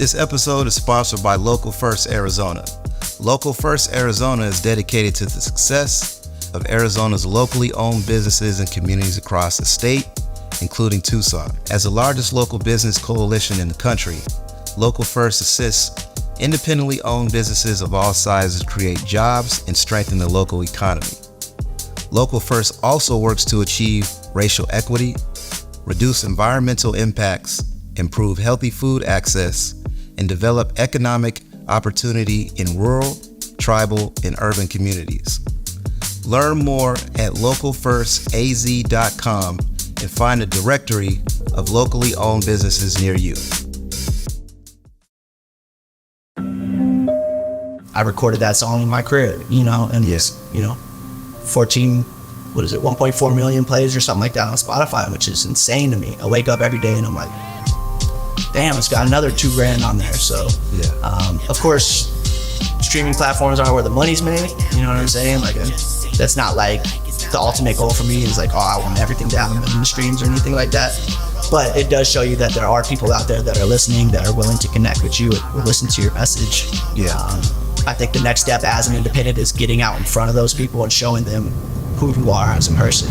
This episode is sponsored by Local First Arizona. Local First Arizona is dedicated to the success of Arizona's locally owned businesses and communities across the state, including Tucson. As the largest local business coalition in the country, Local First assists independently owned businesses of all sizes create jobs and strengthen the local economy. Local First also works to achieve racial equity, reduce environmental impacts, improve healthy food access, and develop economic opportunity in rural, tribal, and urban communities. Learn more at localfirstaz.com and find a directory of locally owned businesses near you. I recorded that song in my crib, and it's, 1.4 million plays or something like that on Spotify, which is insane to me. I wake up every day and I'm like, damn, it's got another $2,000 on there. So, of course, streaming platforms are where the money's made. You know what I'm saying? That's not like the ultimate goal for me is like, I want everything down in the streams or anything like that. But it does show you that there are people out there that are listening, that are willing to connect with you or listen to your message. I think the next step as an independent is getting out in front of those people and showing them who you are as a person.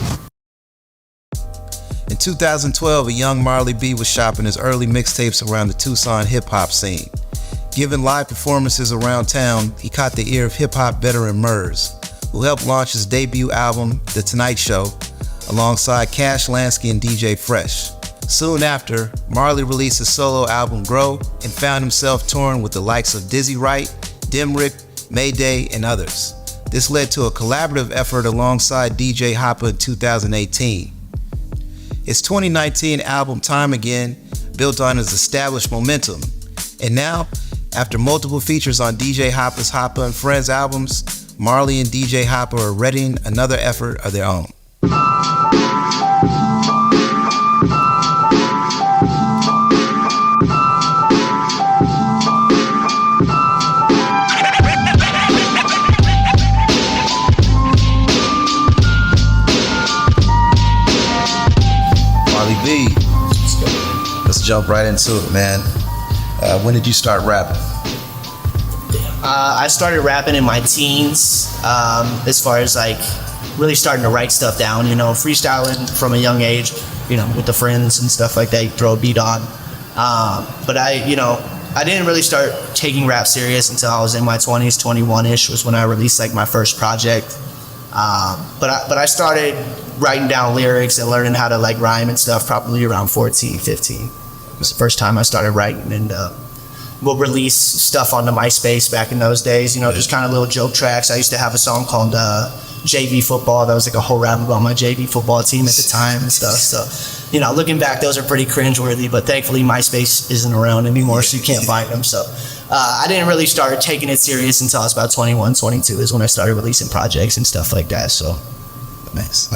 In 2012, a young Marley B was shopping his early mixtapes around the Tucson hip-hop scene. Given live performances around town, he caught the ear of hip-hop veteran Murs, who helped launch his debut album, The Tonight Show, alongside Cash Lansky and DJ Fresh. Soon after, Marley released his solo album, Grow, and found himself touring with the likes of Dizzy Wright, Dimrick, Mayday, and others. This led to a collaborative effort alongside DJ Hoppa in 2018. His 2019 album, Time Again, built on his established momentum. And now, after multiple features on DJ Hoppa's Hoppa and Friends albums, Marley and DJ Hoppa are readying another effort of their own. Marley B, let's jump right into it, man. When did you start rapping? I started rapping in my teens, as far as really starting to write stuff down, freestyling from a young age, with the friends and stuff like that, you throw a beat on. But I didn't really start taking rap serious until I was in my 20s, 21-ish was when I released my first project. But I started writing down lyrics and learning how to rhyme and stuff probably around 14, 15. It was the first time I started writing, and we'll release stuff onto MySpace back in those days, just kind of little joke tracks. I used to have a song called JV Football. That was a whole rap about my JV football team at the time and stuff. So, looking back, those are pretty cringeworthy, but thankfully MySpace isn't around anymore, so you can't find them. So I didn't really start taking it serious until I was about 21, 22 is when I started releasing projects and stuff like that. So Nice.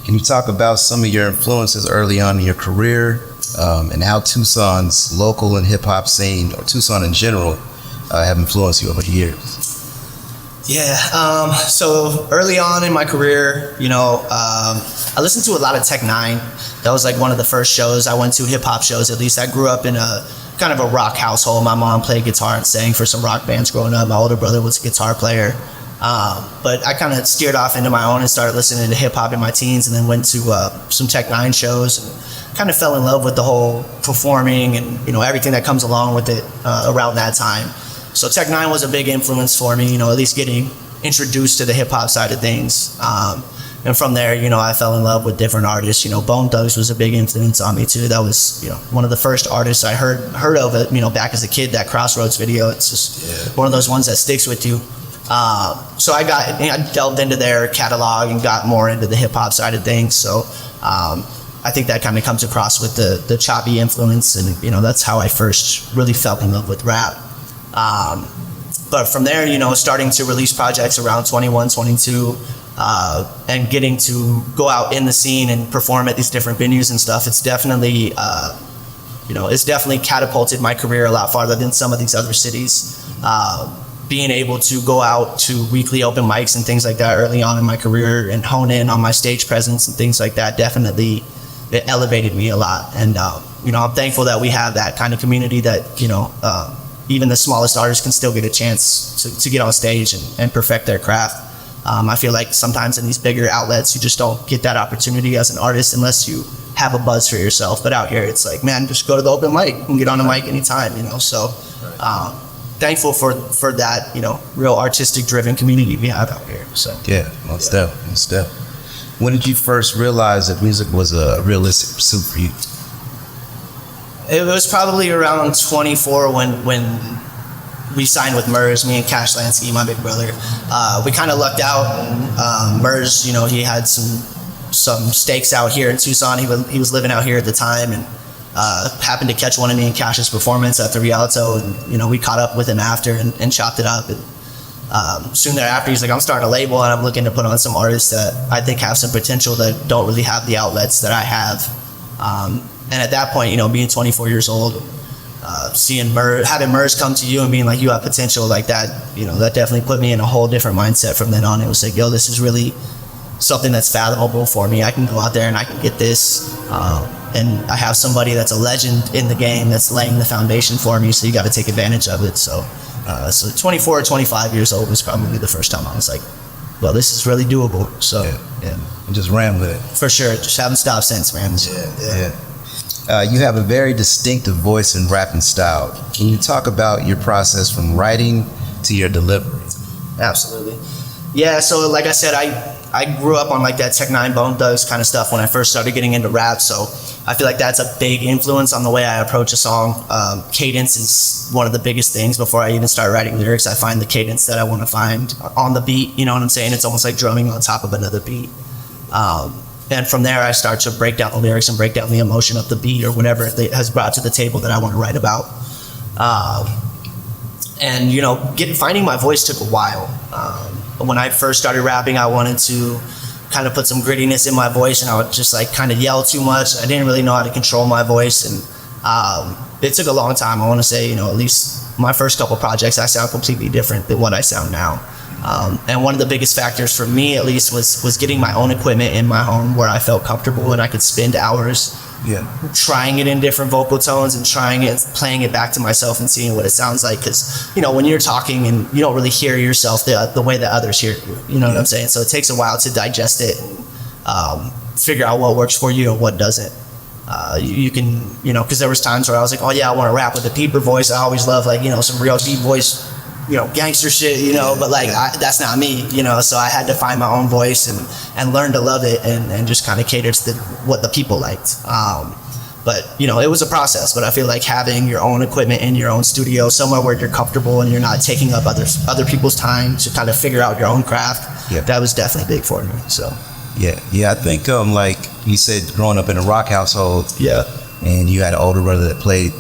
Can you talk about some of your influences early on in your career, and how Tucson's local and hip-hop scene, or Tucson in general, have influenced you over the years? So early on in my career, I listened to a lot of Tech Nine. That was one of the first shows I went to, hip-hop shows at least. I grew up in a kind of a rock household. My mom played guitar and sang for some rock bands growing up. My older brother was a guitar player. But I kind of steered off into my own and started listening to hip-hop in my teens, and then went to some Tech Nine shows and kind of fell in love with the whole performing and everything that comes along with it around that time. So Tech Nine was a big influence for me, at least getting introduced to the hip-hop side of things. And from there, I fell in love with different artists. Bone Thugs was a big influence on me too. That was, one of the first artists I heard of it, back as a kid. That Crossroads video, it's just one of those ones that sticks with you. So I delved into their catalog and got more into the hip hop side of things. So I think that kind of comes across with the choppy influence, and that's how I first really fell in love with rap. But from there, starting to release projects around 21, 22, and getting to go out in the scene and perform at these different venues and stuff, it's definitely catapulted my career a lot farther than some of these other cities. Being able to go out to weekly open mics and things like that early on in my career and hone in on my stage presence and things like that, definitely it elevated me a lot. And I'm thankful that we have that kind of community that, even the smallest artists can still get a chance to get on stage and perfect their craft. I feel like sometimes in these bigger outlets, you just don't get that opportunity as an artist unless you have a buzz for yourself. But out here, it's like, man, just go to the open mic and get on the mic anytime, So thankful for that, real artistic driven community we have out here. So yeah, most definitely. When did you first realize that music was a realistic pursuit for you? It was probably around 24 when we signed with Murs, me and Cash Lansky, my big brother. We kind of lucked out. And, Murs, he had some stakes out here in Tucson. He was living out here at the time, and happened to catch one of me and Cash's performance at the Rialto, and we caught up with him after and chopped it up. And soon thereafter, he's like, I'm starting a label, and I'm looking to put on some artists that I think have some potential that don't really have the outlets that I have. And at that point, being 24 years old, having Murs come to you and being like, you have potential like that, that definitely put me in a whole different mindset from then on. It was like, yo, this is really something that's fathomable for me. I can go out there and I can get this. And I have somebody that's a legend in the game that's laying the foundation for me, so you got to take advantage of it. So 24 or 25 years old was probably the first time I was like, well, this is really doable. So yeah. And just ran with it. For sure. Just haven't stopped since, man. Yeah. You have a very distinctive voice and rapping style. Can you talk about your process from writing to your delivery? Absolutely. Yeah, so like I said, I grew up on like that Tech Nine Bone Thugs kind of stuff when I first started getting into rap, so I feel like that's a big influence on the way I approach a song. Cadence is one of the biggest things before I even start writing lyrics. I find the cadence that I want to find on the beat, you know what I'm saying? It's almost like drumming on top of another beat. And from there, I start to break down the lyrics and break down the emotion of the beat or whatever it has brought to the table that I want to write about. And finding my voice took a while. When I first started rapping, I wanted to kind of put some grittiness in my voice, and I would just like kind of yell too much. I didn't really know how to control my voice, and it took a long time. I want to say, at least my first couple projects, I sound completely different than what I sound now. And one of the biggest factors for me, at least, was getting my own equipment in my home where I felt comfortable and I could spend hours trying it in different vocal tones and playing it back to myself and seeing what it sounds like. Because, when you're talking and you don't really hear yourself the way that others hear you, you know what I'm saying? So it takes a while to digest it and figure out what works for you and what doesn't. You can, because there was times where I was like, oh yeah, I want to rap with a deeper voice. I always love some real deep voice, gangster shit, but that's not me, so I had to find my own voice and learn to love it and just kind of cater to what the people liked. But it was a process, but I feel like having your own equipment in your own studio, somewhere where you're comfortable and you're not taking up other people's time to kind of figure out your own craft, that was definitely big for me. So I think like you said, growing up in a rock household, and you had an older brother that played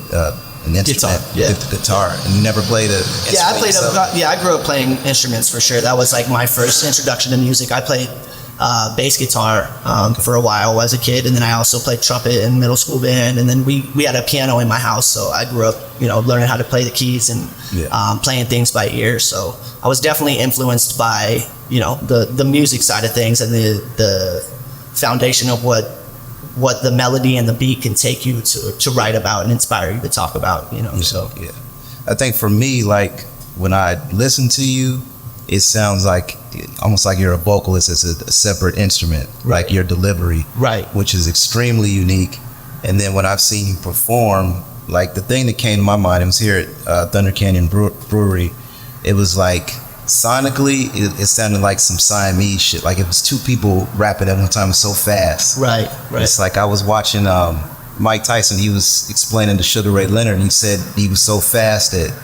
an instrument, guitar, and you never played an instrument. I grew up playing instruments for sure. That was like my first introduction to music. I played bass guitar for a while as a kid, and then I also played trumpet in middle school band, and then we had a piano in my house, so I grew up learning how to play the keys and playing things by ear. So I was definitely influenced by the music side of things and the foundation of what the melody and the beat can take you to write about and inspire you to talk about, so. Yeah. I think for me, like, when I listen to you, it sounds like, almost like you're a vocalist as a separate instrument, like your delivery, which is extremely unique. And then when I've seen you perform, like, the thing that came to my mind, it was here at Thunder Canyon Brewery, it was like, sonically, it sounded like some Siamese shit. Like it was two people rapping at one time so fast. Right. It's like I was watching Mike Tyson. He was explaining to Sugar Ray Leonard, and he said he was so fast that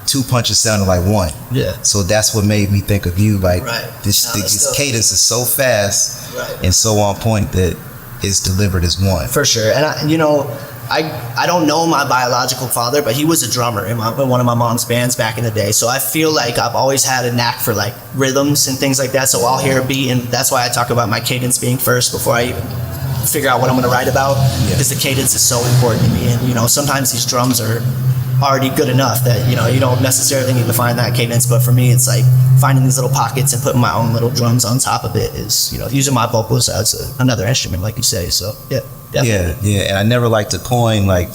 two punches sounded like one. Yeah. So that's what made me think of you. Like this cadence is so fast and so on point that it's delivered as one. For sure. And I don't know my biological father, but he was a drummer in one of my mom's bands back in the day. So I feel like I've always had a knack for like rhythms and things like that. So I'll hear a beat, and that's why I talk about my cadence being first before I even figure out what I'm going to write about, because the cadence is so important to me. And sometimes these drums are already good enough that, you know, you don't necessarily need to find that cadence. But for me, it's like finding these little pockets and putting my own little drums on top of it is, you know, using my vocals as another instrument, like you say. So yeah, definitely. Yeah. And I never like to coin like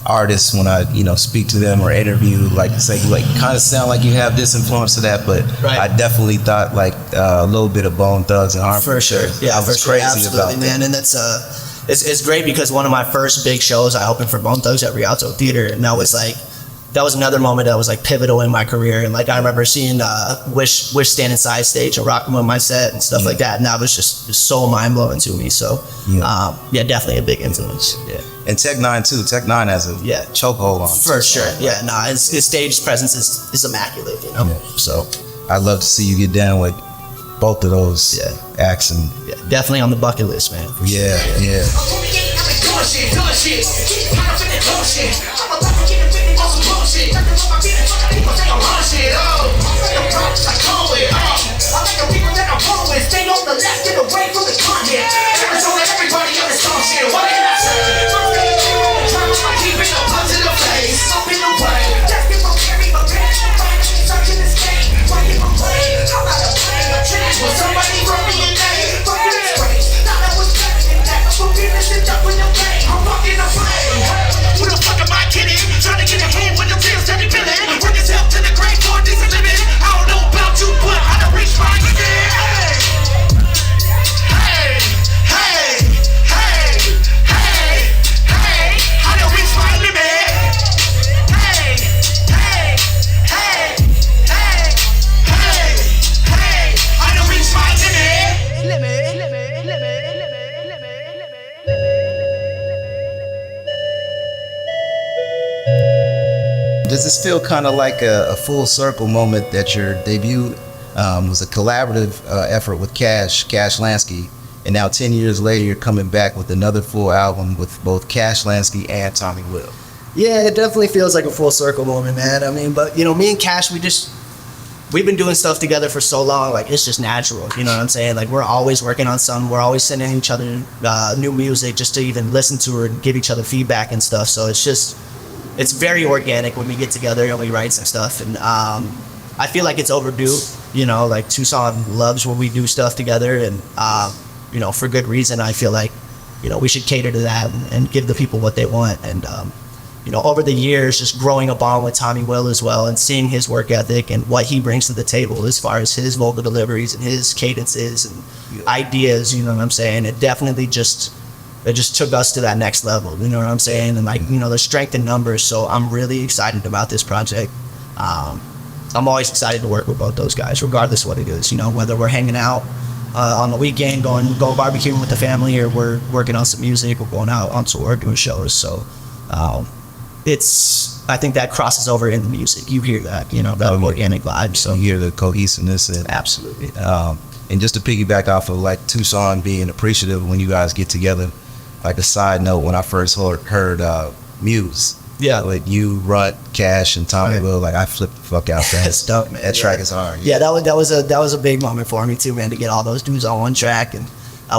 artists when I, you know, speak to them or interview, like say, like kind of sound like you have this influence to that, but right. I definitely thought like a little bit of Bone Thugs and Harmony. For sure. Yeah, I was crazy about man. that. And that's it's great because one of my first big shows I opened for Bone Thugs at Rialto Theater, and that was another moment that was like pivotal in my career. And like I remember seeing Wish stand inside stage and rocking with my set and stuff like that, and that was just so mind blowing to me. So definitely a big influence. Yeah. And Tech Nine too. Tech Nine has a chokehold on for sure. Yeah, his stage presence is immaculate. You know, so I'd love to see you get down with both of those acts, and definitely on the bucket list, man. Yeah. Does this feel kind of like a full circle moment that your debut was a collaborative effort with Cash Lansky, and now 10 years later you're coming back with another full album with both Cash Lansky and Tommy Will? Yeah, it definitely feels like a full circle moment, man. I mean, but you know, me and Cash, we've been doing stuff together for so long, like it's just natural, you know what I'm saying? Like we're always working on something, we're always sending each other new music just to even listen to it and give each other feedback and stuff. So it's very organic when we get together and we write some stuff. And I feel like it's overdue, you know, like Tucson loves when we do stuff together, and you know, for good reason. I feel like, you know, we should cater to that and give the people what they want. And you know, over the years, just growing a bond with Tommy Will as well, and seeing his work ethic and what he brings to the table as far as his vocal deliveries and his cadences and ideas, you know what I'm saying? It definitely just took us to that next level, you know what I'm saying? And like, you know, the strength in numbers. So I'm really excited about this project. I'm always excited to work with both those guys, regardless of what it is, you know, whether we're hanging out on the weekend, going barbecuing with the family, or we're working on some music, or going out on tour, doing shows. So I think that crosses over in the music. You hear that, you know, that organic vibe. So you hear the cohesiveness. And, absolutely. And just to piggyback off of like Tucson being appreciative when you guys get together, like a side note, when I first heard Muse, like you, Rutt, Cash, and Tommy Will, like I flipped the fuck out. That's dope, man. That track is hard. Yeah, that was a big moment for me too, man, to get all those dudes on one track. And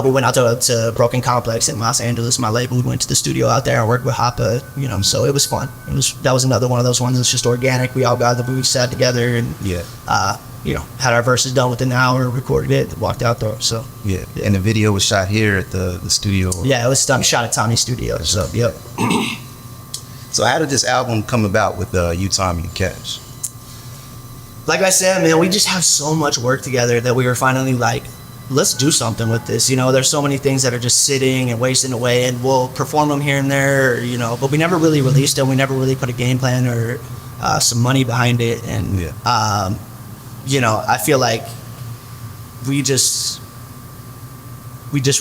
we went out to Broken Complex in Los Angeles, my label. We went to the studio out there and worked with Hoppa, you know, so it was fun. That was another one of those ones that's just organic. We all got the booth, sat together, and you know, had our verses done within an hour, recorded it, walked out there. So yeah. And the video was shot here at the studio. Yeah, it was shot at Tommy's studio. So yep. So how did this album come about with you, Tommy, and Cash? Like I said, man, we just have so much work together that we were finally like, let's do something with this. You know, there's so many things that are just sitting and wasting away, and we'll perform them here and there, you know, but we never really released them. We never really put a game plan or some money behind it. And you know, I feel like we just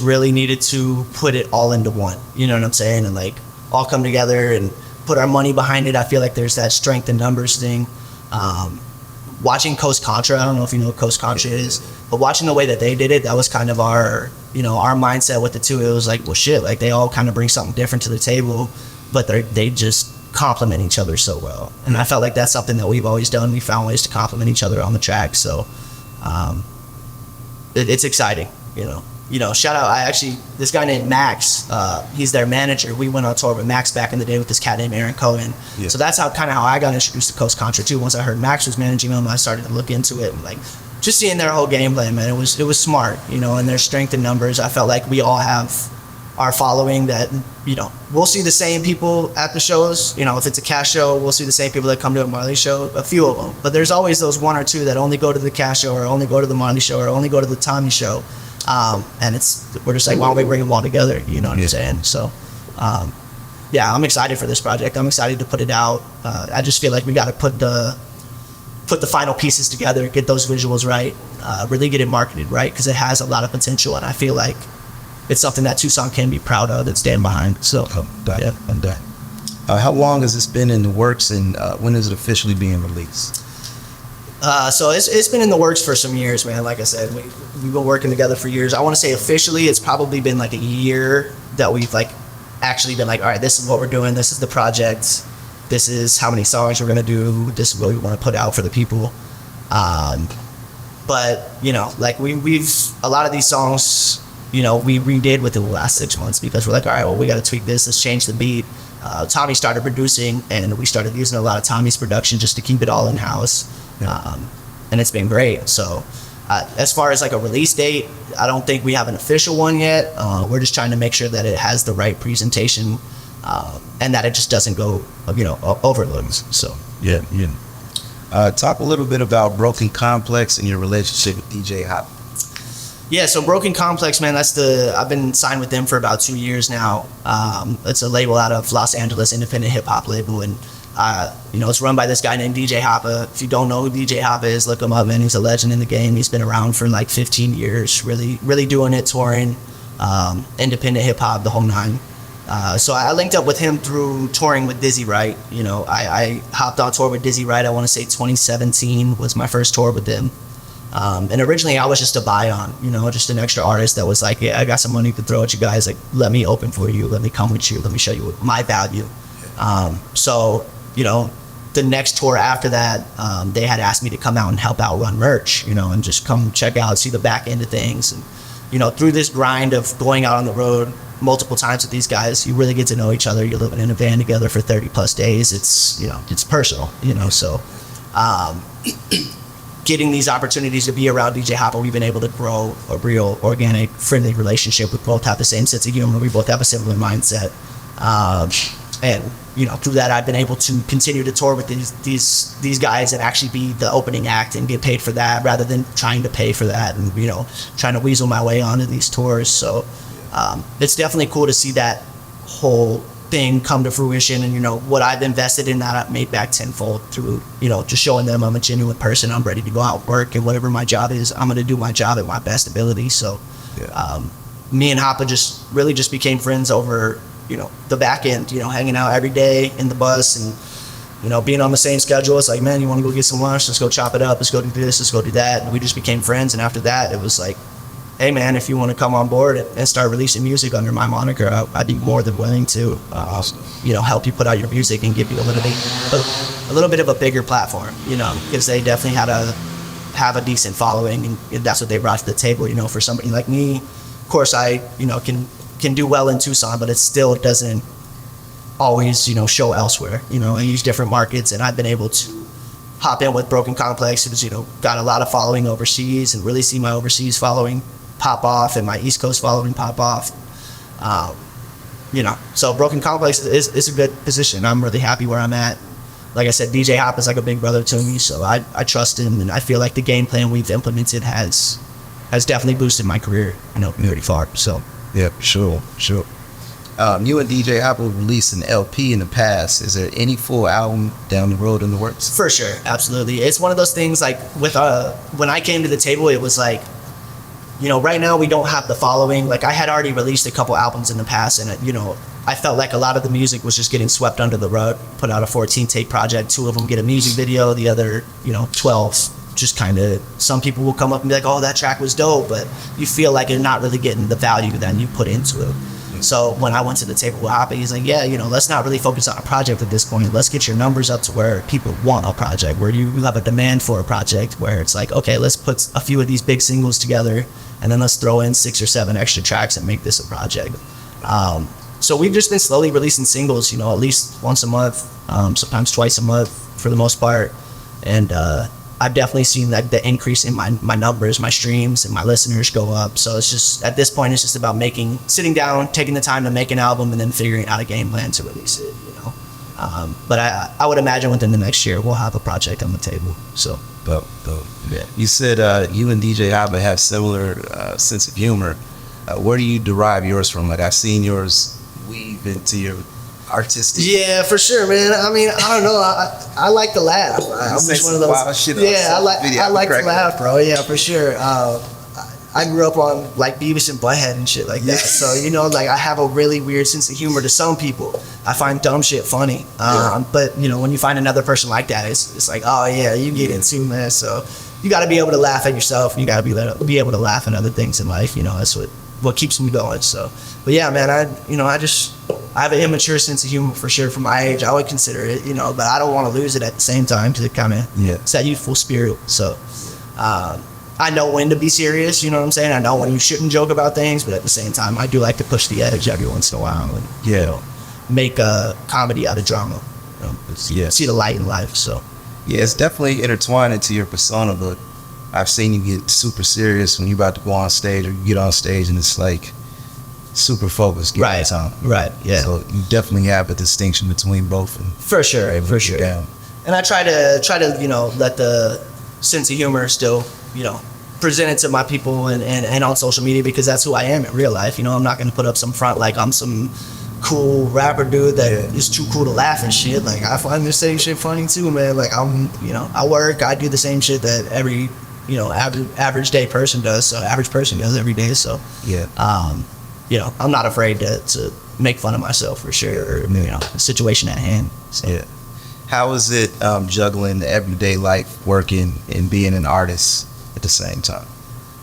really needed to put it all into one, you know what I'm saying? And like all come together and put our money behind it. I feel like there's that strength in numbers thing. Watching Coast Contra, I don't know if you know what Coast Contra is, but watching the way that they did it, that was kind of our mindset with the two. It was like, well, shit, like they all kind of bring something different to the table, but they just complement each other so well. And I felt like that's something that we've always done. We found ways to complement each other on the track. So it's exciting, you know. shout out. This guy named Max, he's their manager. We went on tour with Max back in the day with this cat named Aaron Cohen. Yeah. So that's how I got introduced to Coast Contra too. Once I heard Max was managing them, I started to look into it and like just seeing their whole game plan, man. It was smart, and their strength in numbers. I felt like we all have our following that, we'll see the same people at the shows. If it's a Cash show, we'll see the same people that come to a Marley show, a few of them. But there's always those one or two that only go to the Cash show or only go to the Marley show or only go to the Tommy show. And we're just like, why don't we bring them all together? You know what I'm saying? So, I'm excited for this project. I'm excited to put it out. I just feel like we got to put the final pieces together, get those visuals right, really get it marketed right, because it has a lot of potential, and I feel like it's something that Tucson can be proud of and stand behind. So, how long has this been in the works, and when is it officially being released? So it's been in the works for some years, man. Like I said, we've been working together for years. I want to say officially, it's probably been like a year that we've like actually been like, all right, this is what we're doing. This is the project. This is how many songs we're gonna do. This is what we want to put out for the people. But like we've a lot of these songs, we redid within the last 6 months because we're like, all right, well, we got to tweak this. Let's change the beat. Tommy started producing, and we started using a lot of Tommy's production just to keep it all in house. And it's been great. So as far as like a release date, I don't think we have an official one yet. We're just trying to make sure that it has the right presentation, and that it just doesn't go, overloads. So talk a little bit about Broken Complex and your relationship with DJ Hop. Yeah, so Broken Complex, man, I've been signed with them for about 2 years now. It's a label out of Los Angeles, independent hip hop label, and it's run by this guy named DJ Hoppa. If you don't know who DJ Hoppa is, look him up, man. He's a legend in the game. He's been around for like 15 years, really, really doing it, touring, independent hip hop, the whole nine. So I linked up with him through touring with Dizzy Wright. I hopped on tour with Dizzy Wright. I want to say 2017 was my first tour with them. And originally I was just a buy-on, just an extra artist that was like, yeah, I got some money to throw at you guys. Like, let me open for you. Let me come with you. Let me show you my value. So, the next tour after that, they had asked me to come out and help out run merch, and just come check out, see the back end of things. And, through this grind of going out on the road multiple times with these guys, you really get to know each other. You're living in a van together for 30 plus days. It's personal, so, getting these opportunities to be around DJ Hoppa, we've been able to grow a real organic, friendly relationship. We both have the same sense of humor. We both have a similar mindset. And through that, I've been able to continue to tour with these guys and actually be the opening act and get paid for that rather than trying to pay for that and, trying to weasel my way onto these tours. So it's definitely cool to see that whole thing come to fruition, and what I've invested in that I've made back tenfold through just showing them I'm a genuine person. I'm ready to go out and work, and whatever my job is, I'm going to do my job at my best ability. So me and Hoppa just became friends over the back end, hanging out every day in the bus and being on the same schedule. It's like, man, you want to go get some lunch? Let's go chop it up. Let's go do this. Let's go do that. And we just became friends. And after that, it was like, hey man, if you want to come on board and start releasing music under my moniker, I'd be more than willing to, help you put out your music and give you a little bit of a bigger platform, because they definitely had to have a decent following, and that's what they brought to the table, for somebody like me. Of course, I, can do well in Tucson, but it still doesn't always, show elsewhere, I use different markets, and I've been able to hop in with Broken Complex, who's, got a lot of following overseas, and really see my overseas following pop off and my East Coast following pop off. So Broken Complex is a good position. I'm really happy where I'm at. Like I said, DJ Hop is like a big brother to me, so I trust him, and I feel like the game plan we've implemented has definitely boosted my career, pretty far. So yeah, sure. You and DJ Hop released an LP in the past. Is there any full album down the road in the works? For sure, absolutely. It's one of those things like with when I came to the table, it was like, right now we don't have the following. Like I had already released a couple albums in the past, and I felt like a lot of the music was just getting swept under the rug. Put out a 14-tape project. 2 of them get a music video. The other, 12 just kind of, some people will come up and be like, oh, that track was dope, but you feel like you're not really getting the value that you put into it. So when I went to the table with Hoppe, he's like, yeah, let's not really focus on a project at this point. Let's get your numbers up to where people want a project, where you have a demand for a project, where it's like, okay, let's put a few of these big singles together, and then let's throw in 6 or 7 extra tracks and make this a project. So we've just been slowly releasing singles, at least once a month, sometimes twice a month for the most part. And I've definitely seen that the increase in my numbers, my streams, and my listeners go up. So it's just, at this point, it's just about sitting down, taking the time to make an album, and then figuring out a game plan to release it, But I would imagine within the next year, we'll have a project on the table. So. Dope. Yeah. You said you and DJ Hoppe have similar sense of humor. Where do you derive yours from? Like, I've seen yours weave into your artistic. Yeah, for sure, man. I mean, I don't know. I like to laugh. I'm just one of those. Yeah, I like to laugh, bro. Yeah, for sure. I grew up on like Beavis and Butthead and shit like that. So like I have a really weird sense of humor to some people. I find dumb shit funny. But when you find another person like that, it's like, oh yeah, you get it too, man. So you got to be able to laugh at yourself. You got to be able to laugh at other things in life. That's what keeps me going. So, but yeah, man, I have an immature sense of humor for sure. For my age, I would consider it, but I don't want to lose it at the same time to kind of, it's that youthful spirit. So, I know when to be serious, you know what I'm saying? I know when you shouldn't joke about things, but at the same time, I do like to push the edge every once in a while and, make a comedy out of drama. See the light in life, so. Yeah, it's definitely intertwined into your persona, but I've seen you get super serious when you're about to go on stage, or you get on stage and it's like super focused. Right, yeah. So you definitely have a distinction between both. And for sure. Down. And I try to let the sense of humor still, present it to my people and on social media, because that's who I am in real life. I'm not going to put up some front like I'm some cool rapper dude that is too cool to laugh and shit. Like, I find this same shit funny too, man. Like, I work, I do the same shit that every average day person does. So average person does every day. So I'm not afraid to make fun of myself for sure. Or, the situation at hand. So. Yeah. How is it juggling the everyday life, working and being an artist at the same time?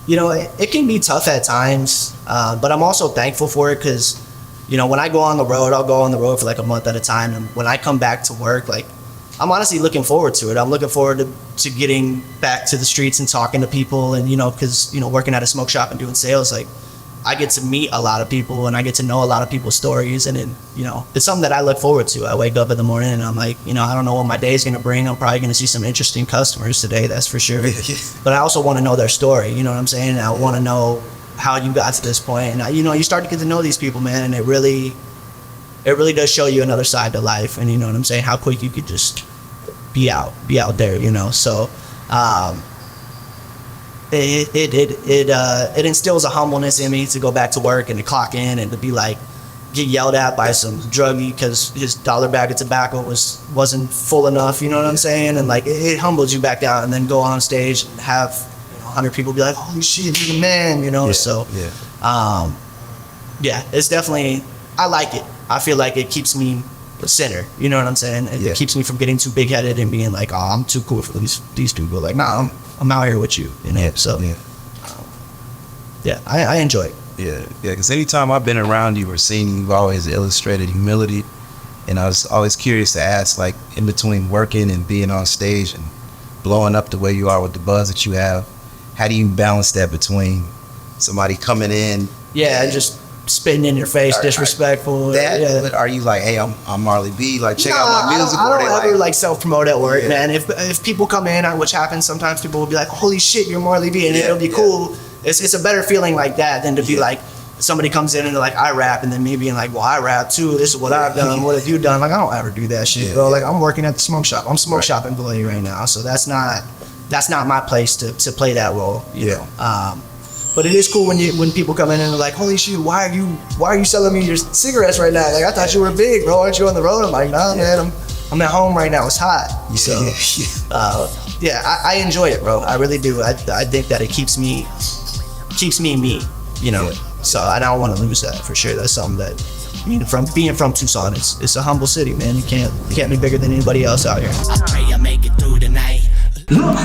It can be tough at times, but I'm also thankful for it, because, when I go on the road, I'll go on the road for like a month at a time. And when I come back to work, like, I'm honestly looking forward to it. I'm looking forward to getting back to the streets and talking to people. And, because, working at a smoke shop and doing sales, like, I get to meet a lot of people and I get to know a lot of people's stories. And it's something that I look forward to. I wake up in the morning and I'm like, I don't know what my day is going to bring. I'm probably going to see some interesting customers today, that's for sure. But I also want to know their story. You know what I'm saying? I want to know how you got to this point. And, you start to get to know these people, man. And it really does show you another side to life. And you know what I'm saying? How quick you could just be out there, So, it instills a humbleness in me to go back to work and to clock in and to be like, get yelled at by some druggie because his dollar bag of tobacco wasn't full enough, you know what I'm saying? And like, it humbles you back down, and then go on stage and have 100 people be like, holy shit, you're the man, So, it's definitely, I like it. I feel like it keeps me center, you know what I'm saying? It keeps me from getting too big-headed and being like, oh, I'm too cool for these people. Like, nah, I'm out here with you, So, I enjoy it. Yeah, because anytime I've been around you or seen you, you've always illustrated humility. And I was always curious to ask, like, in between working and being on stage and blowing up the way you are with the buzz that you have, how do you balance that between somebody coming in? Just spitting in your face, disrespectful. But are you like, hey, I'm Marley B, like, check out my music? I don't ever like self-promote at work, man. If people come in, which happens sometimes, people will be like, holy shit, you're Marley B, and it'll be cool. It's a better feeling like that than to be like, somebody comes in and they're like, I rap, and then me being like, well, I rap too, this is what I've done, what have you done? Like, I don't ever do that shit, bro. Like, I'm working at the smoke shop. I'm smoke shopping employee right now, so that's not my place to play that role, you know. But it is cool when people come in and they're like, holy shit, why are you selling me your cigarettes right now? Like, I thought you were big, bro. Aren't you on the road? I'm like, nah, man, I'm at home right now. It's hot. So, I enjoy it, bro. I really do. I think that it keeps me me, So I don't want to lose that for sure. That's something that, being from Tucson, it's a humble city, man. You can't be bigger than anybody else out here. I pray I make it through the night. Look.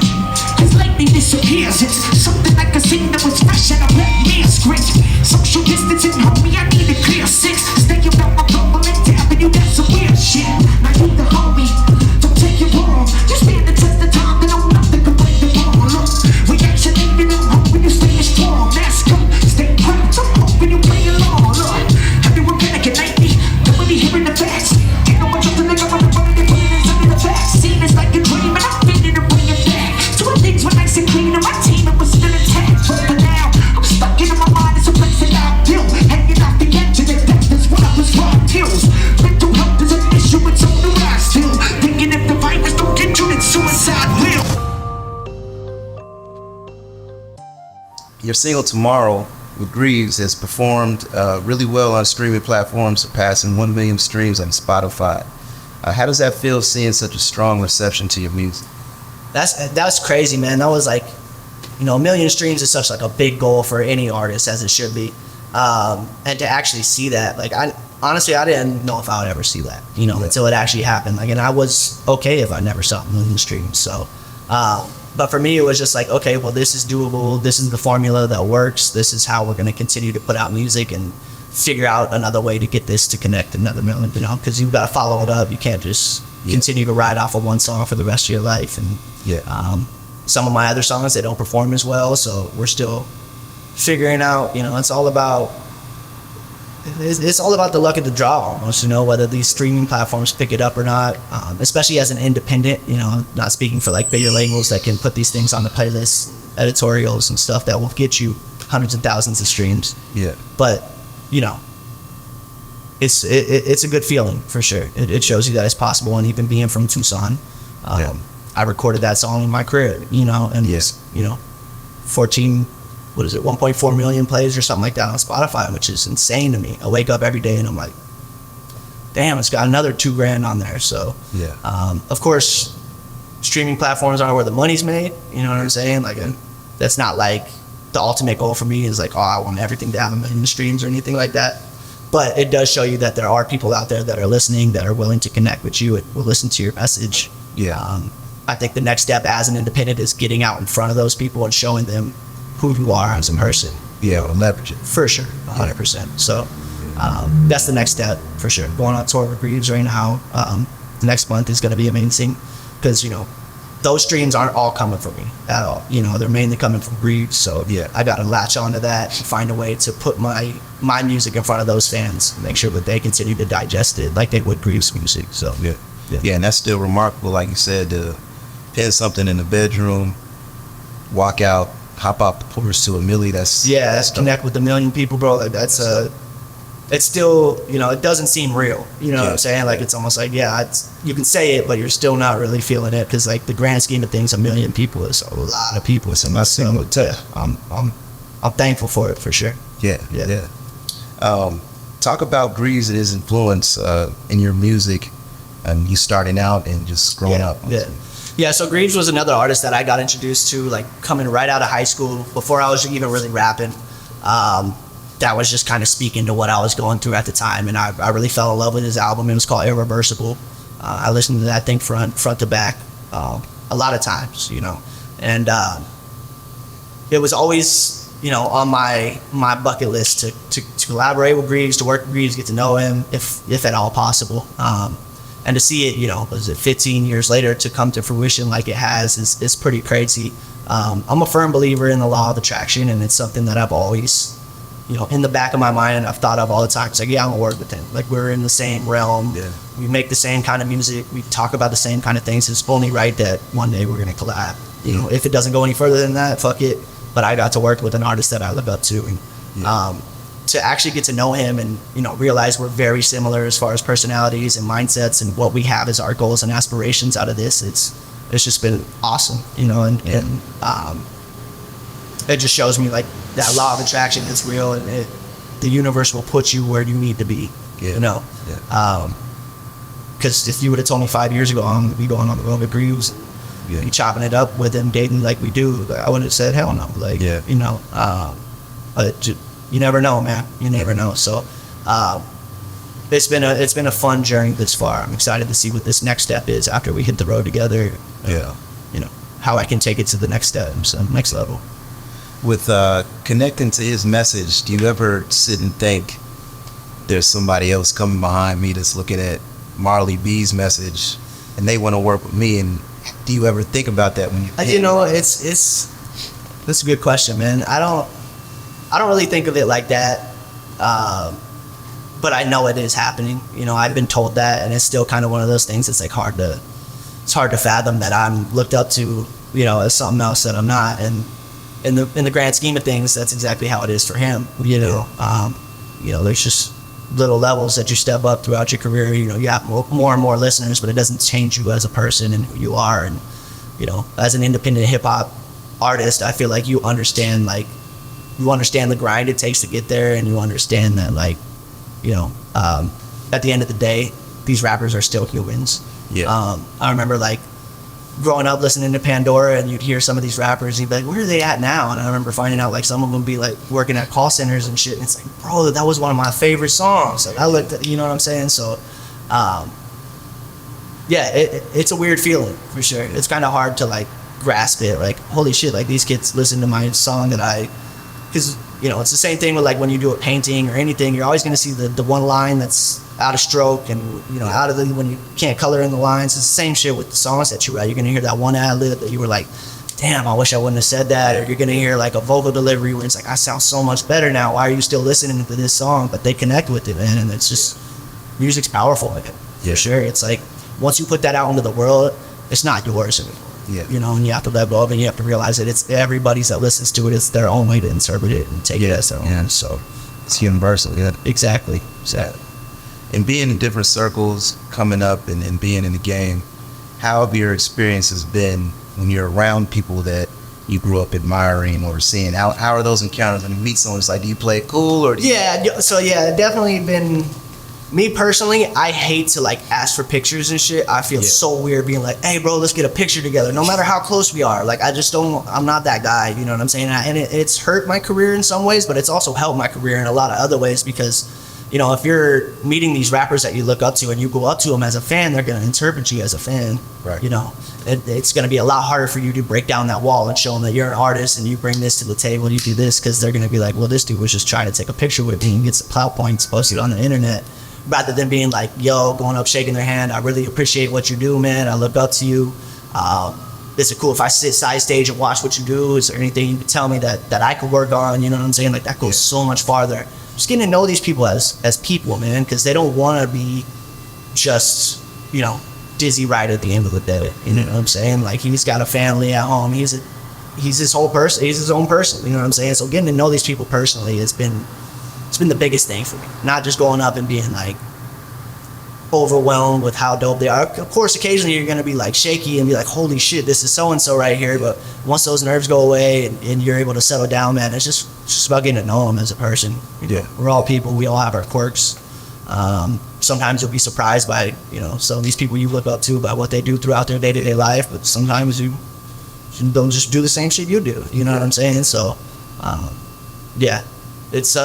Cause lately this appears, it's something like a scene that was fresh out of that man's script. Social distancing, homie, I need a clear six. Stay about my bubble and tapping you, that's some weird shit. Now you the homie, don't take it wrong. You stand the test of time, and know nothing can break the wall. Look, we actually need it, hoping you stay strong. Mask up, stay prepped, I'm hoping you play along. Look, everyone panicking lately, nobody hearing the facts. Ain't no one trusting the government, but they put it inside the facts. Seen it's like a dream, and I'm feeling to bring it back. So when things were nice and clean, and my team, it was still intact. But for now, I'm stuck in my mind, it's a place that I feel. Hanging off the edge of the death is what I was robbed hills. Mental health is an issue, it's on the rise still. Thinking if the virus don't get you, then suicide will. Your single Tomorrow with Greaves has performed really well on streaming platforms, surpassing 1 million streams on Spotify. How does that feel, seeing such a strong reception to your music? That's crazy, man. That was like, you know, 1 million streams is such like a big goal for any artist, as it should be. And to actually see that, like, honestly, I didn't know if I would ever see that, you know, until it actually happened. Like, and I was okay if I never saw 1 million streams. So, but for me, it was just like, okay, well, this is doable. This is the formula that works. This is how we're going to continue to put out music and figure out another way to get this to connect another million, you know, because you've got to follow it up. You can't just continue to ride off of one song for the rest of your life. And some of my other songs, they don't perform as well. So we're still figuring out, you know, it's all about the luck of the draw almost, you know, whether these streaming platforms pick it up or not, especially as an independent, you know, not speaking for like bigger labels that can put these things on the playlist, editorials and stuff that will get you hundreds of thousands of streams. Yeah. But, you know, it's a good feeling for sure. It shows you that it's possible. And even being from Tucson, I recorded that song in my crib, you know, and it's, you know, 1.4 million plays or something like that on Spotify, which is insane to me. I wake up every day and I'm like, damn, it's got another $2,000 on there. So, of course, streaming platforms aren't where the money's made. You know what I'm saying? Like, that's not like the ultimate goal for me is like, oh, I want everything to have 1 million streams or anything like that. But it does show you that there are people out there that are listening, that are willing to connect with you and will listen to your message. I think the next step as an independent is getting out in front of those people and showing them who you are as a person. Leverage it. For sure, 100%. So that's the next step for sure. Going on tour with Greaves right now, the next month is going to be amazing because, you know, those streams aren't all coming from me at all. You know, they're mainly coming from Greaves. So I got to latch onto that and find a way to put my music in front of those fans, make sure that they continue to digest it like they would Greaves music. So and that's still remarkable, like you said, to pin something in the bedroom, walk out, hop off the porch to 1 million. That's connect with 1 million people, bro. Like that's it's still, you know, it doesn't seem real. You know what I'm saying? Like it's almost like you can say it, but you're still not really feeling it because like the grand scheme of things, 1 million people is a lot of people. So I'm thankful for it for sure. Talk about Greaves and his influence in your music and you starting out and just growing up. So Greaves was another artist that I got introduced to, like coming right out of high school before I was even really rapping. That was just kind of speaking to what I was going through at the time, and I really fell in love with his album. It was called Irreversible. I listened to that thing front to back a lot of times, you know, and it was always, you know, on my bucket list to collaborate with Greaves, to work with Greaves, get to know him if at all possible. And to see it, you know, 15 years later to come to fruition like it has is pretty crazy. I'm a firm believer in the law of attraction, and it's something that I've always, you know, in the back of my mind, and I've thought of all the time. It's like, I'm gonna work with him. Like we're in the same realm. We make the same kind of music. We talk about the same kind of things. It's only right that one day we're gonna collab. You know, if it doesn't go any further than that, fuck it. But I got to work with an artist that I look up to, and to actually get to know him and, you know, realize we're very similar as far as personalities and mindsets and what we have as our goals and aspirations out of this. It's just been awesome, you know, and it just shows me like that law of attraction is real, and the universe will put you where you need to be, you know. Because if you would have told me 5 years ago I'm gonna be going on the road with Greaves, be chopping it up with him, dating like we do, I would have said hell no. Like, you know, you never know, man. You never know. So it's been a fun journey this far. I'm excited to see what this next step is after we hit the road together. You know, how I can take it to the next step, so next level. With connecting to his message, do you ever sit and think there's somebody else coming behind me that's looking at Marley B's message and they want to work with me? And do you ever think about that when you you know, it's that's a good question, man. I don't really think of it like that, but I know it is happening. You know, I've been told that, and it's still kind of one of those things. It's like hard to fathom that I'm looked up to, you know, as something else that I'm not. And in the grand scheme of things, that's exactly how it is for him. You know, you know, there's just little levels that you step up throughout your career. You know, you have more and more listeners, but it doesn't change you as a person and who you are. And you know, as an independent hip hop artist, I feel like you understand the grind it takes to get there, and you understand that, like, you know, at the end of the day, these rappers are still humans. Yeah. I remember, like, growing up listening to Pandora, and you'd hear some of these rappers, and you'd be like, where are they at now? And I remember finding out, like, some of them be, like, working at call centers and shit, and it's like, bro, that was one of my favorite songs. Like, I looked at, you know what I'm saying? So, yeah, it's a weird feeling, for sure. It's kind of hard to, like, grasp it. Like, holy shit, like, these kids listen to my song because, you know, it's the same thing with, like, when you do a painting or anything, you're always going to see the one line that's out of stroke, and, you know, when you can't color in the lines. It's the same shit with the songs that you write. You're going to hear that one ad lib that you were like, damn, I wish I wouldn't have said that. Or you're going to hear, like, a vocal delivery where it's like, I sound so much better now. Why are you still listening to this song? But they connect with it, man. And it's just, music's powerful, man. Yeah. For sure. It's like, once you put that out into the world, it's not yours anymore. Yeah. You know, and you have to let go of it, and you have to realize that it's everybody's that listens to it. It's their own way to interpret it and take it as their own. Yeah. So It's universal. Yeah. exactly. And being in different circles, coming up and being in the game, how have your experiences been when you're around people that you grew up admiring or seeing? How are those encounters when you meet someone? It's like, do you play it cool or? Definitely been. Me personally, I hate to, like, ask for pictures and shit. I feel so weird being like, hey, bro, let's get a picture together. No matter how close we are. Like, I'm not that guy, you know what I'm saying? And it's hurt my career in some ways, but it's also helped my career in a lot of other ways because, you know, if you're meeting these rappers that you look up to and you go up to them as a fan, they're going to interpret you as a fan. Right. You know, it's going to be a lot harder for you to break down that wall and show them that you're an artist and you bring this to the table, you do this, because they're going to be like, well, this dude was just trying to take a picture with me and get some clout points posted on the internet. Rather than being like, yo, going up, shaking their hand, I really appreciate what you do, man. I look up to you. Is it cool if I sit side stage and watch what you do? Is there anything you can tell me that I could work on? You know what I'm saying? Like, that goes so much farther. Just getting to know these people as people, man, because they don't want to be just, you know, Dizzy Wright at the end of the day. You know what I'm saying? Like, he's got a family at home. He's his whole person. He's his own person. You know what I'm saying? So getting to know these people personally has been the biggest thing for me. Not just going up and being like overwhelmed with how dope they are. Of course, occasionally you're going to be like shaky and be like, holy shit, this is so-and-so right here. But once those nerves go away and you're able to settle down, man, it's just about getting to know them as a person. Yeah. We're all people. We all have our quirks. Sometimes you'll be surprised by, you know, some of these people you look up to by what they do throughout their day-to-day life. But sometimes you don't just do the same shit you do. You know what I'm saying? So, yeah, it's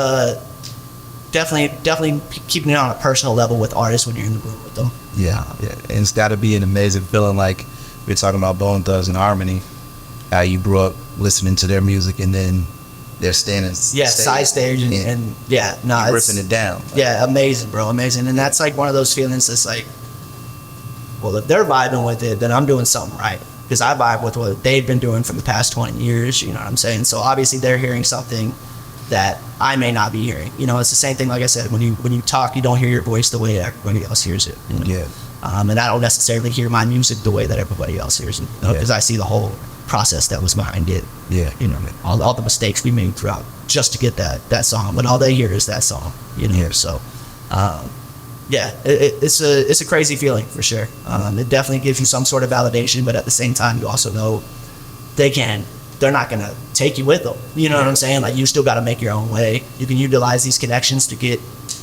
definitely keeping it on a personal level with artists when you're in the room with them. Yeah. And it's got to be an amazing feeling. Like we were talking about Bone Thugs and Harmony, how you grew up listening to their music and then they're standing side stage and ripping it down. Yeah, amazing, bro, amazing. And that's like one of those feelings that's like, well, if they're vibing with it, then I'm doing something right, because I vibe with what they've been doing for the past 20 years, you know what I'm saying? So obviously they're hearing something that I may not be hearing. You know, it's the same thing, like I said, when you talk, you don't hear your voice the way everybody else hears it. You know? Yeah. And I don't necessarily hear my music the way that everybody else hears it, because I see the whole process that was behind it. Yeah. You know, all the mistakes we made throughout just to get that song, but all they hear is that song, you know? Yeah. So, it's a crazy feeling for sure. It definitely gives you some sort of validation, but at the same time, you also know they're not going to take you with them. You know what I'm saying? Like, you still got to make your own way. You can utilize these connections to get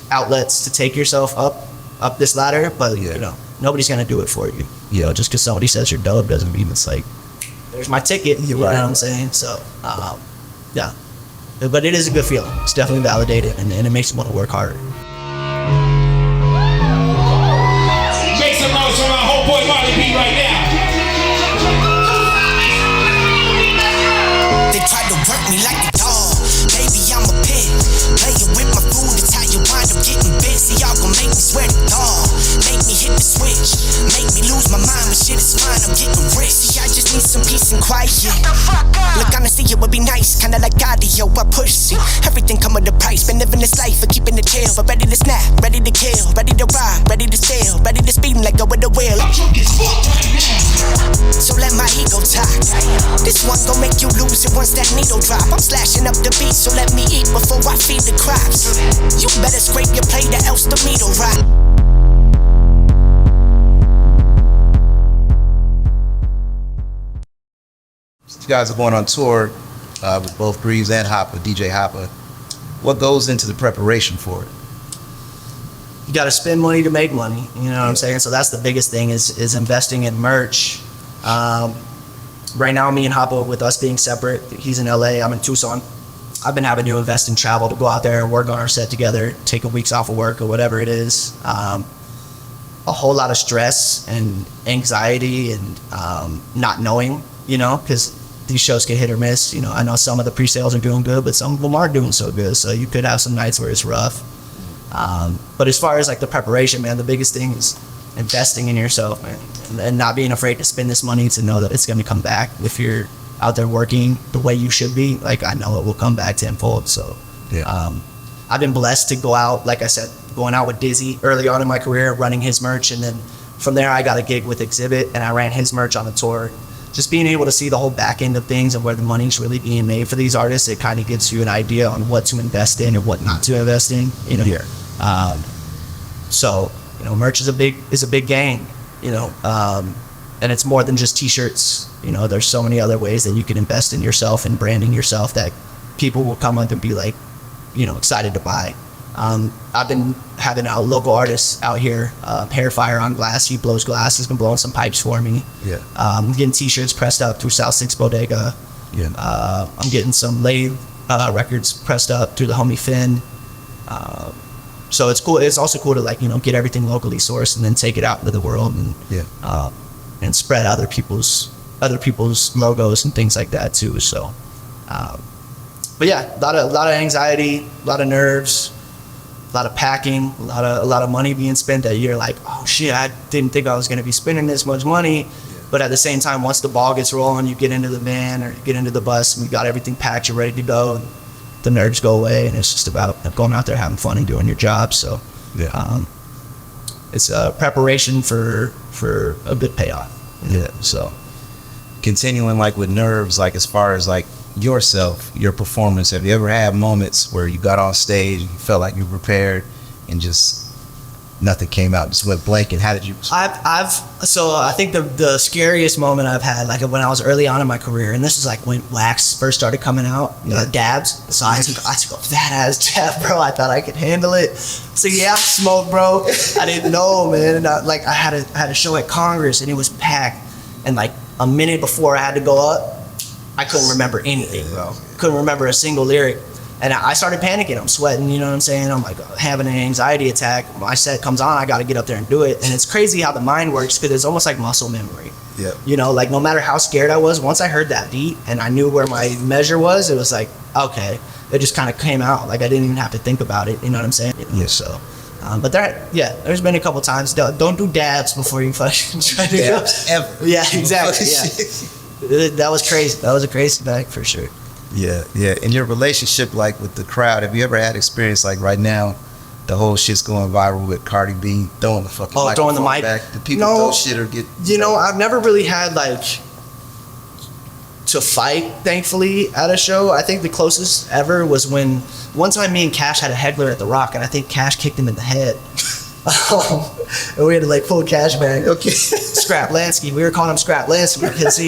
outlets to take yourself up this ladder, but you know, nobody's going to do it for you. You know, just because somebody says you're dope doesn't mean it's like, there's my ticket. You know what I'm saying? So, yeah. But it is a good feeling. It's definitely validated, and it makes you want to work harder. Make some noise for my homeboy Marley B right now. I'm getting rich. See, I just need some peace and quiet. Look, honestly, it would be nice, kinda like audio. I push, see, everything come with a price. Been living this life for keeping it chill, but ready to snap, ready to kill, ready to ride, ready to steal, ready to speed and let go with the wheel. So let my ego talk. This one gon' make you lose it once that needle drop. I'm slashing up the beat, so let me eat before I feed the crops. You better scrape your plate or else the meat'll rot. You guys are going on tour with both Greaves and Hopper, DJ Hopper. What goes into the preparation for it? You got to spend money to make money. You know what I'm saying? So that's the biggest thing is investing in merch. Right now, me and Hopper, with us being separate, he's in LA, I'm in Tucson. I've been having to invest in travel to go out there and work on our set together, take a weeks off of work or whatever it is. A whole lot of stress and anxiety and not knowing, you know, because these shows get hit or miss. You know, I know some of the pre-sales are doing good, but some of them aren't doing so good. So you could have some nights where it's rough. But as far as like the preparation, man, the biggest thing is investing in yourself, man, and not being afraid to spend this money to know that it's going to come back. If you're out there working the way you should be, like, I know it will come back tenfold. So I've been blessed to go out, like I said, going out with Dizzy early on in my career, running his merch. And then from there, I got a gig with Exhibit and I ran his merch on the tour. Just being able to see the whole back end of things and where the money's really being made for these artists, it kind of gives you an idea on what to invest in and what not to invest in, you know. So, you know, merch is a big game, you know, and it's more than just t-shirts. You know, there's so many other ways that you can invest in yourself and branding yourself that people will come up and be like, you know, excited to buy. I've been having local artists out here, Hair Fire on Glass. He blows glass. He's been blowing some pipes for me. I'm getting t-shirts pressed up through South Six Bodega. I'm getting some Lathe records pressed up through the homie Finn. So it's cool. It's also cool to, like, you know, get everything locally sourced and then take it out into the world and spread other people's logos and things like that too. So, but yeah, a lot of anxiety, a lot of nerves, a lot of packing, a lot of money being spent that you're like, oh shit, I didn't think I was going to be spending this much money. But at the same time, once the ball gets rolling, you get into the van or get into the bus and we got everything packed, you're ready to go. And the nerves go away and it's just about going out there having fun and doing your job. So it's a preparation for a good payoff. So continuing, like, with nerves, like, as far as like yourself, your performance, have you ever had moments where you got on stage and you felt like you were prepared and just nothing came out, just went blank? And how did you? So I think the scariest moment I've had, like, when I was early on in my career, and this is like when wax first started coming out, dabs. So I took a fat ass dab, bro. I thought I could handle it. So yeah, I smoked, bro. I didn't know, man. And I had a show at Congress and it was packed. And like a minute before I had to go up, I couldn't remember anything, bro. Couldn't remember a single lyric. And I started panicking. I'm sweating, you know what I'm saying? I'm like having an anxiety attack. My set comes on, I got to get up there and do it. And it's crazy how the mind works because it's almost like muscle memory. You know, like no matter how scared I was, once I heard that beat and I knew where my measure was, it was like, okay, it just kind of came out. Like I didn't even have to think about it. You know what I'm saying? So, but there's been a couple times. Don't do dabs before you fucking try to go. Ever. Yeah, exactly. That was crazy. That was a crazy night for sure. Yeah. In your relationship, like, with the crowd, have you ever had experience, like right now, the whole shit's going viral with Cardi B throwing the fucking throwing the mic back? Do people throw shit or get? You know, I've never really had like to fight, thankfully, at a show. I think the closest ever was when one time me and Cash had a heckler at the Rock, and I think Cash kicked him in the head. And we had to like pull Cash back. Okay. Scrap Lansky. We were calling him Scrap Lansky because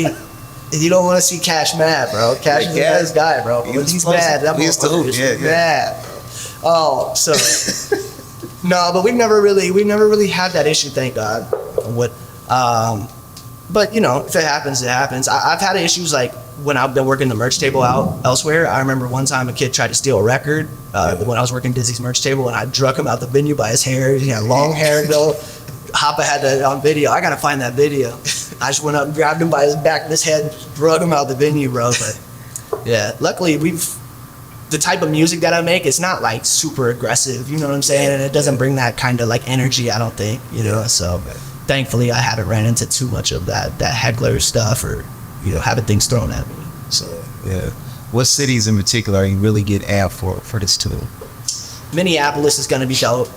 you don't want to see Cash mad, bro. Cash is a nice guy, bro. But when he's mad, that motherfucker's mad, bro. Oh, so no, but we've never really had that issue, thank God. But you know, if it happens, it happens. I've had issues like when I've been working the merch table out elsewhere. I remember one time a kid tried to steal a record when I was working Dizzy's merch table, and I drug him out the venue by his hair. He had long hair though. Hoppa had that on video. I gotta find that video. I just went up and grabbed him by his back of his head and drug him out the venue, bro. But yeah, luckily the type of music that I make, it's not like super aggressive, you know what I'm saying? And it doesn't bring that kind of like energy, I don't think, you know? So thankfully, I haven't ran into too much of that heckler stuff or having things thrown at me. So yeah. What cities in particular are you really get amped for this tour? Minneapolis is going to be dope.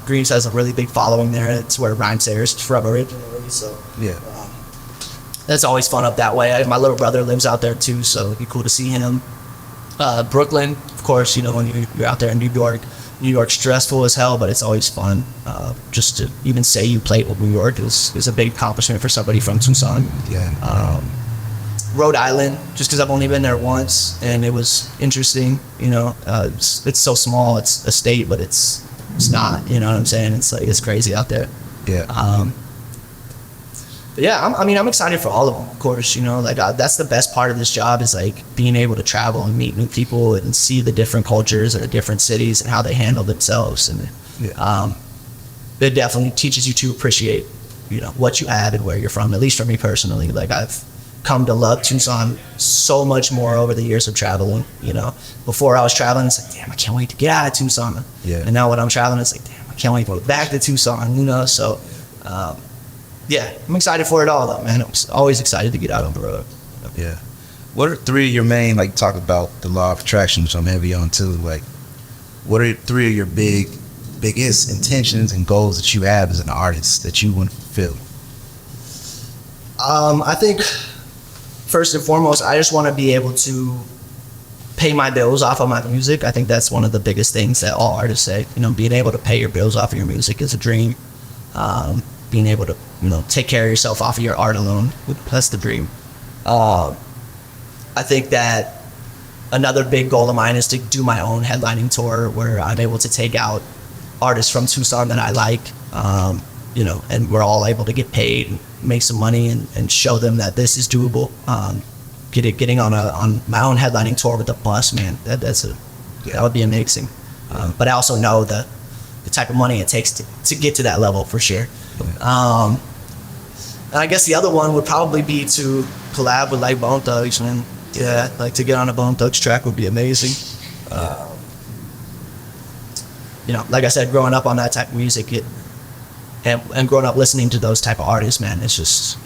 Greaves has a really big following there. It's where Rhymesayer's from originally. So yeah, that's always fun up that way. My little brother lives out there too, so it'd be cool to see him. Brooklyn, of course, when you're out there in New York. New York's stressful as hell, but it's always fun. Just to even say you played with New York is a big accomplishment for somebody from Tucson. Yeah. Rhode Island, just because I've only been there once, and it was interesting. It's so small. It's a state, but it's not. You know what I'm saying? It's like it's crazy out there. Yeah. But yeah, I'm excited for all of them. Of course, that's the best part of this job is like being able to travel and meet new people and see the different cultures and the different cities and how they handle themselves. And it definitely teaches you to appreciate, what you have and where you're from. At least for me personally, like I've come to love Tucson so much more over the years of traveling. Before I was traveling, it's like, damn, I can't wait to get out of Tucson. Yeah. And now when I'm traveling, it's like, damn, I can't wait to go back to Tucson. So yeah, I'm excited for it all though, man. I'm always excited to get out on the road. Yeah. What are three of your main, like talk about the law of attraction, which I'm heavy on too, like what are three of your biggest intentions and goals that you have as an artist that you want to fulfill? I think first and foremost, I just want to be able to pay my bills off of my music. I think that's one of the biggest things that all artists say. Being able to pay your bills off of your music is a dream. Being able to, take care of yourself off of your art alone, that's the dream. I think that another big goal of mine is to do my own headlining tour where I'm able to take out artists from Tucson that I like, and we're all able to get paid and make some money and show them that this is doable. Getting on my own headlining tour with a bus, man, that would be amazing. But I also know the type of money it takes to get to that level for sure. And I guess the other one would probably be to collab with like Bone Thugs, man. Yeah, like to get on a Bone Thugs track would be amazing. Like I said, growing up on that type of music, and growing up listening to those type of artists, man, it's just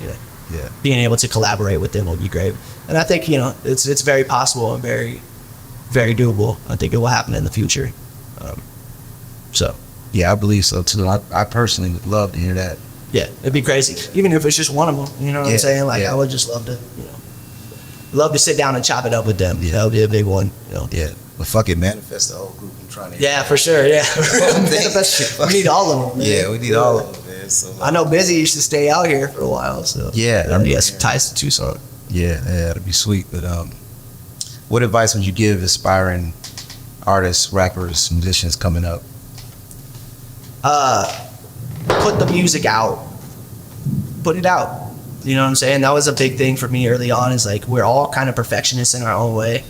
being able to collaborate with them will be great. And I think it's very possible and very, very doable. I think it will happen in the future. So yeah, I believe so too. I personally would love to hear that. Yeah, it'd be crazy, even if it's just one of them. You know what I'm saying? Like I would just love to sit down and chop it up with them. Yeah. That would be a big one. Yeah, but fuck it, manifest the whole group. I'm trying to. Yeah, for sure. Yeah, we need all of them. Man. Yeah, we need all of them, man. So, I know Busy used to stay out here for a while. So yeah, he has ties to Tucson. Yeah, that'd be sweet. But what advice would you give aspiring artists, rappers, musicians coming up? Put the music out. Put it out. You know what I'm saying? That was a big thing for me early on, is like we're all kind of perfectionists in our own way.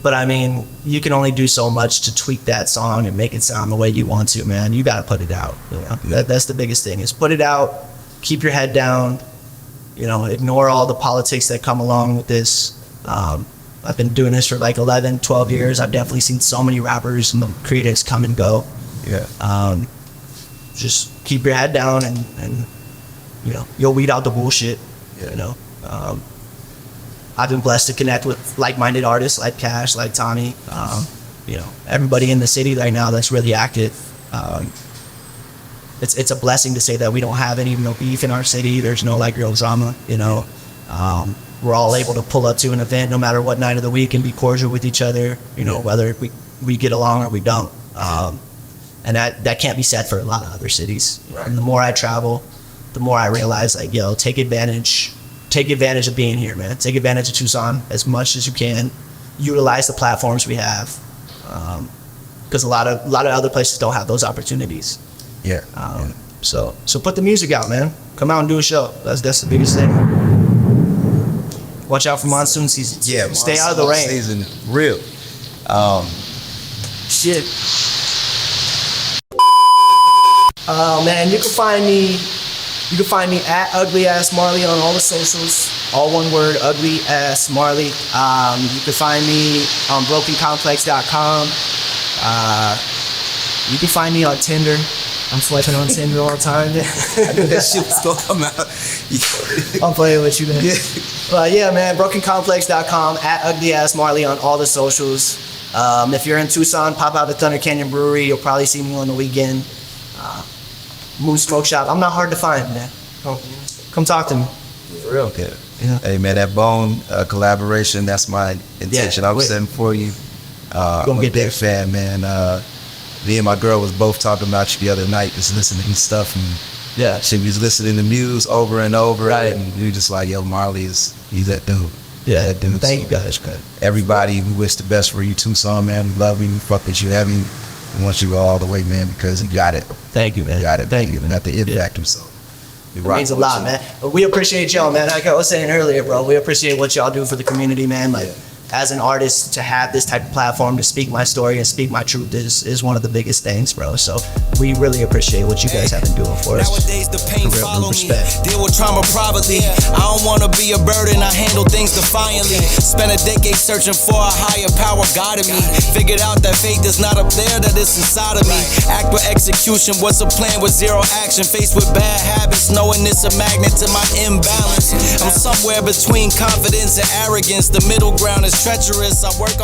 But I mean, you can only do so much to tweak that song and make it sound the way you want to, man. You got to put it out. That's the biggest thing, is put it out, keep your head down, ignore all the politics that come along with this. I've been doing this for like 11, 12 years. I've definitely seen so many rappers and critics come and go. Yeah. Just keep your head down and you'll weed out the bullshit. I've been blessed to connect with like-minded artists like Cash, like Tommy, everybody in the city right now that's really active. It's a blessing to say that we don't have any beef in our city. There's no like real drama, we're all able to pull up to an event no matter what night of the week and be cordial with each other, whether we get along or we don't. And that can't be said for a lot of other cities. Right. And the more I travel, the more I realize, like, take advantage of being here, man. Take advantage of Tucson as much as you can. Utilize the platforms we have, because a lot of other places don't have those opportunities. Yeah. So put the music out, man. Come out and do a show. That's the biggest thing. Watch out for monsoon season. Yeah. Stay out of the rain. Season real. Shit. Man, you can find me at Ugly Ass Marley on all the socials. All one word, Ugly Ass Marley. You can find me on brokencomplex.com. You can find me on Tinder. I'm swiping on Tinder all the time. I knew that shit was gonna come out. I'm playing with you, man. Yeah. But yeah, man, brokencomplex.com, @uglyassmarley on all the socials. If you're in Tucson, pop out to Thunder Canyon Brewery. You'll probably see me on the weekend. Moon Smoke Shop. I'm not hard to find, man. Come talk to me. For real. Yeah. Hey, man, that Bone collaboration, that's my intention. I was setting for you. I'm a big fan, man. Me and my girl was both talking about you the other night, just listening to stuff, and she was listening to Muse over and over, and we were just like, yo, Marley he's that dude. Yeah, that dude. Thank you guys. Everybody, we wish the best for you, Tucson, man. We love you. We fuck with you heavy. We want you to go all the way, man, because you got it. Thank you, man. You got it. Thank you, man. Got the it factor, so. It means a lot, man. But we appreciate y'all, man. Like I was saying earlier, bro, we appreciate what y'all do for the community, man. Like, as an artist, to have this type of platform to speak my story and speak my truth is one of the biggest things, bro. So we really appreciate what you guys have been doing for us. Nowadays the pain For real, follow me. respect. Deal with trauma privately. I don't wanna be a burden. I handle things defiantly. Spent a decade searching for a higher power guiding me. Figured out that faith is not up there, that it's inside of me. Act with execution. What's a plan with zero action? Faced with bad habits, knowing it's a magnet to my imbalance. I'm somewhere between confidence and arrogance. The middle ground is treacherous. I work